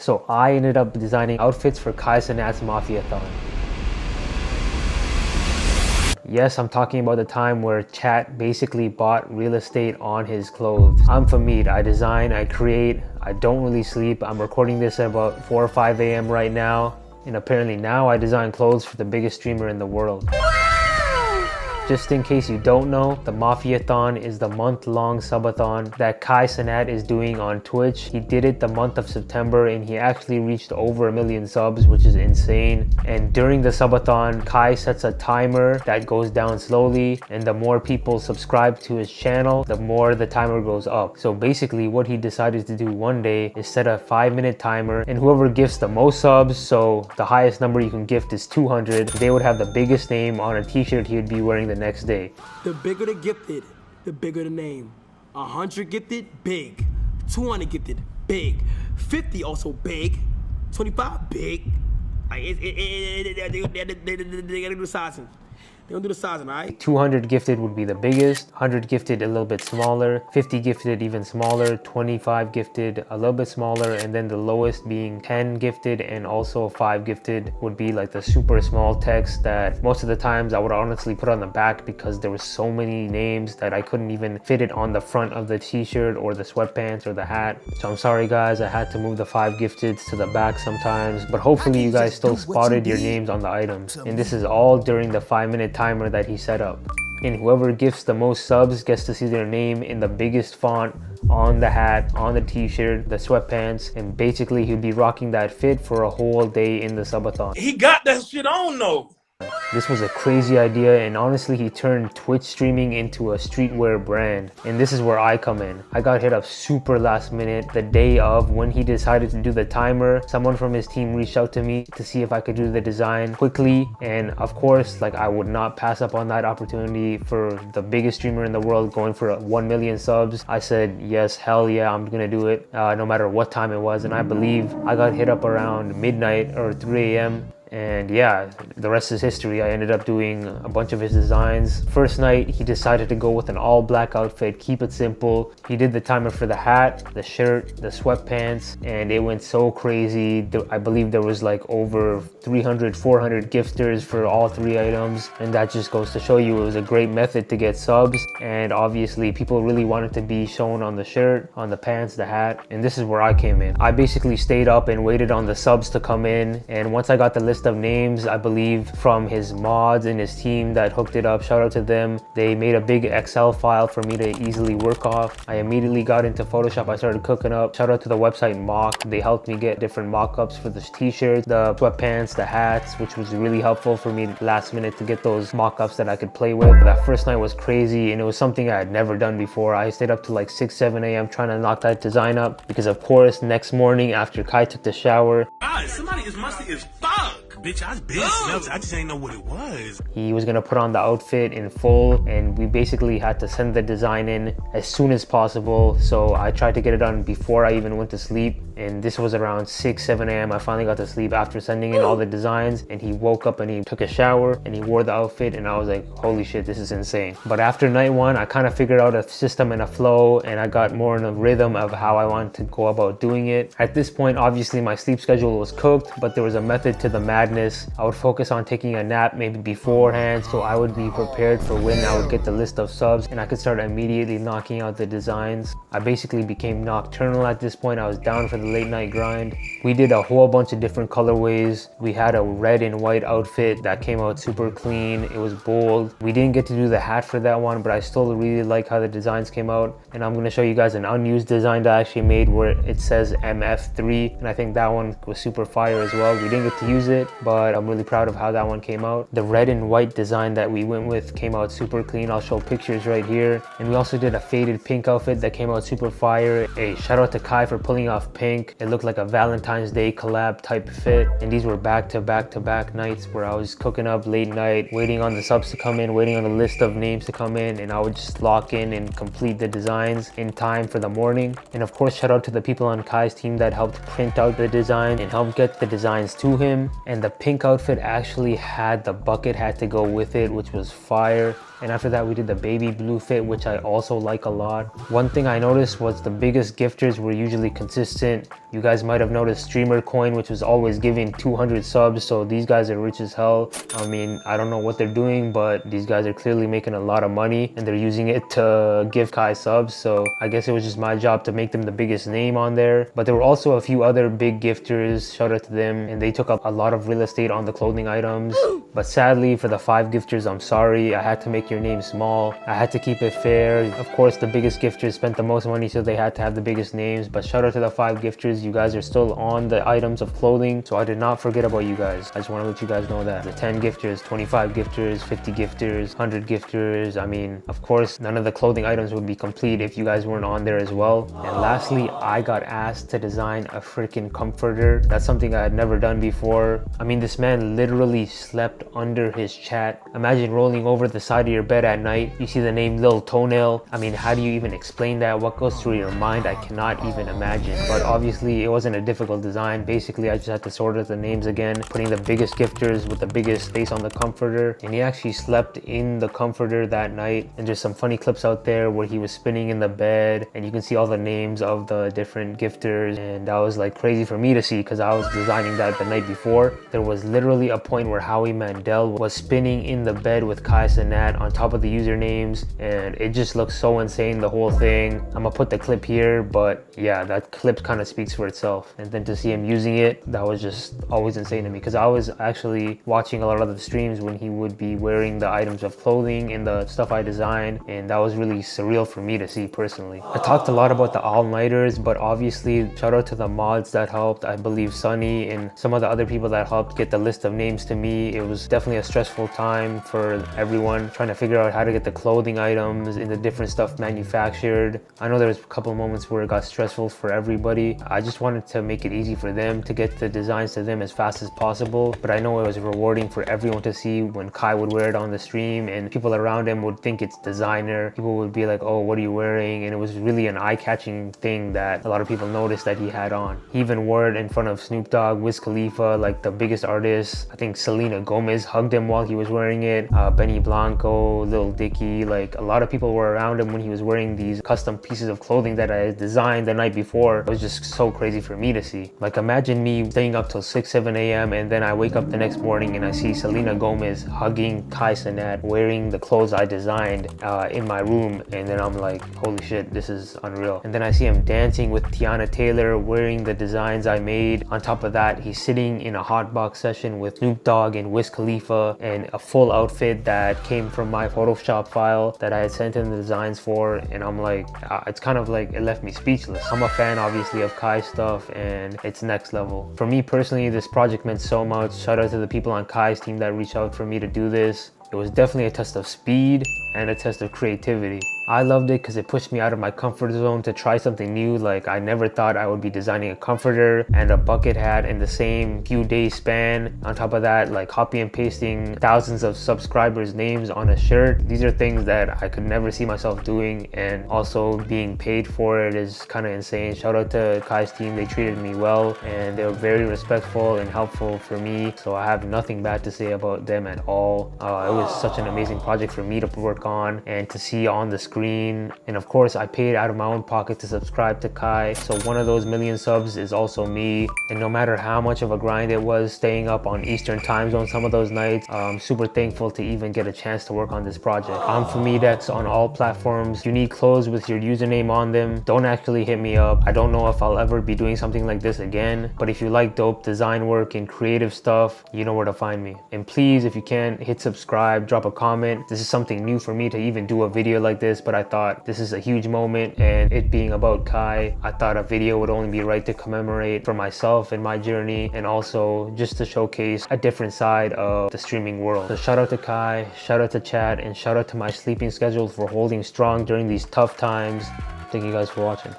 So I ended up designing outfits for Kai Cenat's Mafiathon. Yes, I'm talking about the time where Chat basically bought real estate on his clothes. I'm Fahmeedx. I design, I create, I don't really sleep. I'm recording this at about 4 or 5 a.m. right now. And apparently now I design clothes for the biggest streamer in the world. Just in case you don't know, the Mafiathon is the month-long subathon that Kai Cenat is doing on Twitch. He did it the month of September and he actually reached over 1 million subs, which is insane. And during the subathon, Kai sets a timer that goes down slowly, and the more people subscribe to his channel, the more the timer goes up. So basically what he decided to do one day is set a 5-minute timer, and whoever gifts the most subs, so the highest number you can gift is 200, they would have the biggest name on a t-shirt he would be wearing the next day. The bigger the gifted, the bigger the name. 100 gifted, big. 200 gifted, big. 50 also big. 25 big. They gotta do sizing. They don't do the sizing, all right? 200 gifted would be the biggest, 100 gifted a little bit smaller, 50 gifted even smaller, 25 gifted a little bit smaller, and then the lowest being 10 gifted and also 5 gifted would be like the super small text that most of the times I would honestly put on the back because there were so many names that I couldn't even fit it on the front of the t-shirt or the sweatpants or the hat. So I'm sorry guys, I had to move the 5 gifteds to the back sometimes, but hopefully you guys still spotted your names on the items. And this is all during the 5-minute timer that he set up. And whoever gifts the most subs gets to see their name in the biggest font on the hat, on the t-shirt, the sweatpants, and basically he'll be rocking that fit for a whole day in the subathon. He got that shit on though. This was a crazy idea, and honestly he turned Twitch streaming into a streetwear brand. And this is where I come in. I got hit up super last minute the day of when he decided to do the timer. Someone from his team reached out to me to see if I could do the design quickly, and of course like I would not pass up on that opportunity for the biggest streamer in the world going for 1 million subs. I said yes, hell yeah, I'm gonna do it no matter what time it was. And I believe I got hit up around midnight or 3 a.m. And yeah, the rest is history. I ended up doing a bunch of his designs. First night, he decided to go with an all black outfit, keep it simple. He did the timer for the hat, the shirt, the sweatpants, and it went so crazy. I believe there was like over 300, 400 gifters for all 3 items. And that just goes to show you it was a great method to get subs. And obviously people really wanted to be shown on the shirt, on the pants, the hat. And this is where I came in. I basically stayed up and waited on the subs to come in. And once I got the list of names, I believe from his mods and his team that hooked it up, shout out to them. They made a big Excel file for me to easily work off. I immediately got into Photoshop. I started cooking up. Shout out to the website Mock. They helped me get different mock-ups for the t-shirts, the sweatpants, the hats, which was really helpful for me last minute to get those mock-ups that I could play with. That first night was crazy, and it was something I had never done before. I stayed up to like 6, 7 a.m. trying to knock that design up because of course next morning after Kai took the shower, Somebody is musty as fuck. Bitch, I just ain't know what it was. He was gonna put on the outfit in full, and we basically had to send the design in as soon as possible. So I tried to get it done before I even went to sleep. And this was around 6, 7 a.m. I finally got to sleep after sending in all the designs, and he woke up and he took a shower and he wore the outfit, and I was like, holy shit, this is insane. But after night 1, I kind of figured out a system and a flow, and I got more in a rhythm of how I wanted to go about doing it. At this point, obviously my sleep schedule was cooked, but there was a method to the madness. I would focus on taking a nap maybe beforehand, so I would be prepared for when I would get the list of subs and I could start immediately knocking out the designs. I basically became nocturnal at this point. I was down for the late night grind. We did a whole bunch of different colorways. We had a red and white outfit that came out super clean. It was bold. We didn't get to do the hat for that one, but I still really like how the designs came out. And I'm gonna show you guys an unused design that I actually made where it says MF3, and I think that one was super fire as well. We didn't get to use it, but I'm really proud of how that one came out. The red and white design that we went with came out super clean. I'll show pictures right here. And we also did a faded pink outfit that came out super fire. Hey, shout out to Kai for pulling off pink. It looked like a Valentine's Day collab type fit. And these were back to back nights where I was cooking up late night, waiting on the subs to come in, waiting on the list of names to come in, and I would just lock in and complete the designs in time for the morning. And of course, shout out to the people on Kai's team that helped print out the design and helped get the designs to him. And the pink outfit actually had the bucket hat to go with it, which was fire. And after that, we did the baby blue fit, which I also like a lot. One thing I noticed was the biggest gifters were usually consistent. You guys might have noticed Streamer Coin, which was always giving 200 subs, so these guys are rich as hell. I mean, I don't know what they're doing, but these guys are clearly making a lot of money and they're using it to give Kai subs, so I guess it was just my job to make them the biggest name on there. But there were also a few other big gifters, shout out to them, and they took up a lot of real estate on the clothing items. But sadly, for the 5 gifters, I'm sorry, I had to make your name small. I had to keep it fair. Of course, the biggest gifters spent the most money, so they had to have the biggest names, but shout out to the 5 gifters. You guys are still on the items of clothing, so I did not forget about you guys. I just want to let you guys know that. The 10 gifters, 25 gifters, 50 gifters, 100 gifters. I mean, of course, none of the clothing items would be complete if you guys weren't on there as well. And lastly, I got asked to design a freaking comforter. That's something I had never done before. I mean, this man literally slept under his chat. Imagine rolling over the side of your bed at night, you see the name Lil Toenail. I mean, how do you even explain that? What goes through your mind? I cannot even imagine. But obviously, it wasn't a difficult design. Basically, I just had to sort out the names again, putting the biggest gifters with the biggest space on the comforter. And he actually slept in the comforter that night. And there's some funny clips out there where he was spinning in the bed and you can see all the names of the different gifters. And that was like crazy for me to see because I was designing that the night before. There was literally a point where Howie Mandel was spinning in the bed with Kai Cenat on top of the usernames. And it just looks so insane, the whole thing. I'm gonna put the clip here, but yeah, that clip kind of speaks for itself. And then to see him using it, that was just always insane to me because I was actually watching a lot of the streams when he would be wearing the items of clothing and the stuff I designed, and that was really surreal for me to see personally. I talked a lot about the all-nighters, but obviously shout out to the mods that helped. I believe Sunny and some of the other people that helped get the list of names to me. It was definitely a stressful time for everyone trying to figure out how to get the clothing items and the different stuff manufactured. I know there was a couple of moments where it got stressful for everybody. I just wanted to make it easy for them to get the designs to them as fast as possible, but I know it was rewarding for everyone to see when Kai would wear it on the stream and people around him would think it's designer. People would be like, oh, what are you wearing? And it was really an eye-catching thing that a lot of people noticed that he had on. He even wore it in front of Snoop Dogg, Wiz Khalifa, like the biggest artists. I think Selena Gomez hugged him while he was wearing it. Benny Blanco, Lil Dicky, like a lot of people were around him when he was wearing these custom pieces of clothing that I designed the night before. It was just so crazy for me to see. Like imagine me staying up till 6, 7 a.m. and then I wake up the next morning and I see Selena Gomez hugging Kai Cenat wearing the clothes I designed in my room, and then I'm like, holy shit, this is unreal. And then I see him dancing with Tiana Taylor wearing the designs I made. On top of that, he's sitting in a hotbox session with Snoop Dogg and Wiz Khalifa and a full outfit that came from my Photoshop file that I had sent him the designs for. And I'm like, it's kind of like, it left me speechless. I'm a fan obviously of Kai's stuff and it's next level. For me personally, this project meant so much. Shout out to the people on Kai's team that reached out for me to do this. It was definitely a test of speed and a test of creativity. I loved it because it pushed me out of my comfort zone to try something new. Like I never thought I would be designing a comforter and a bucket hat in the same few days span. On top of that, like copy and pasting thousands of subscribers' names on a shirt. These are things that I could never see myself doing, and also being paid for it is kind of insane. Shout out to Kai's team, they treated me well and they were very respectful and helpful for me. So I have nothing bad to say about them at all. It was such an amazing project for me to work on and to see on the screen. And of course I paid out of my own pocket to subscribe to Kai, so one of those million subs is also me. And no matter how much of a grind it was staying up on Eastern time zone some of those nights, I'm super thankful to even get a chance to work on this project. I'm Fahmeedx on all platforms. You need clothes with your username on them, don't actually hit me up. I don't know if I'll ever be doing something like this again, but if you like dope design work and creative stuff, you know where to find me. And please, if you can, hit subscribe, drop a comment. This is something new for me to even do a video like this, but I thought this is a huge moment, and it being about Kai, I thought a video would only be right to commemorate for myself and my journey, and also just to showcase a different side of the streaming world. So shout out to Kai, shout out to chat, and shout out to my sleeping schedule for holding strong during these tough times. Thank you guys for watching.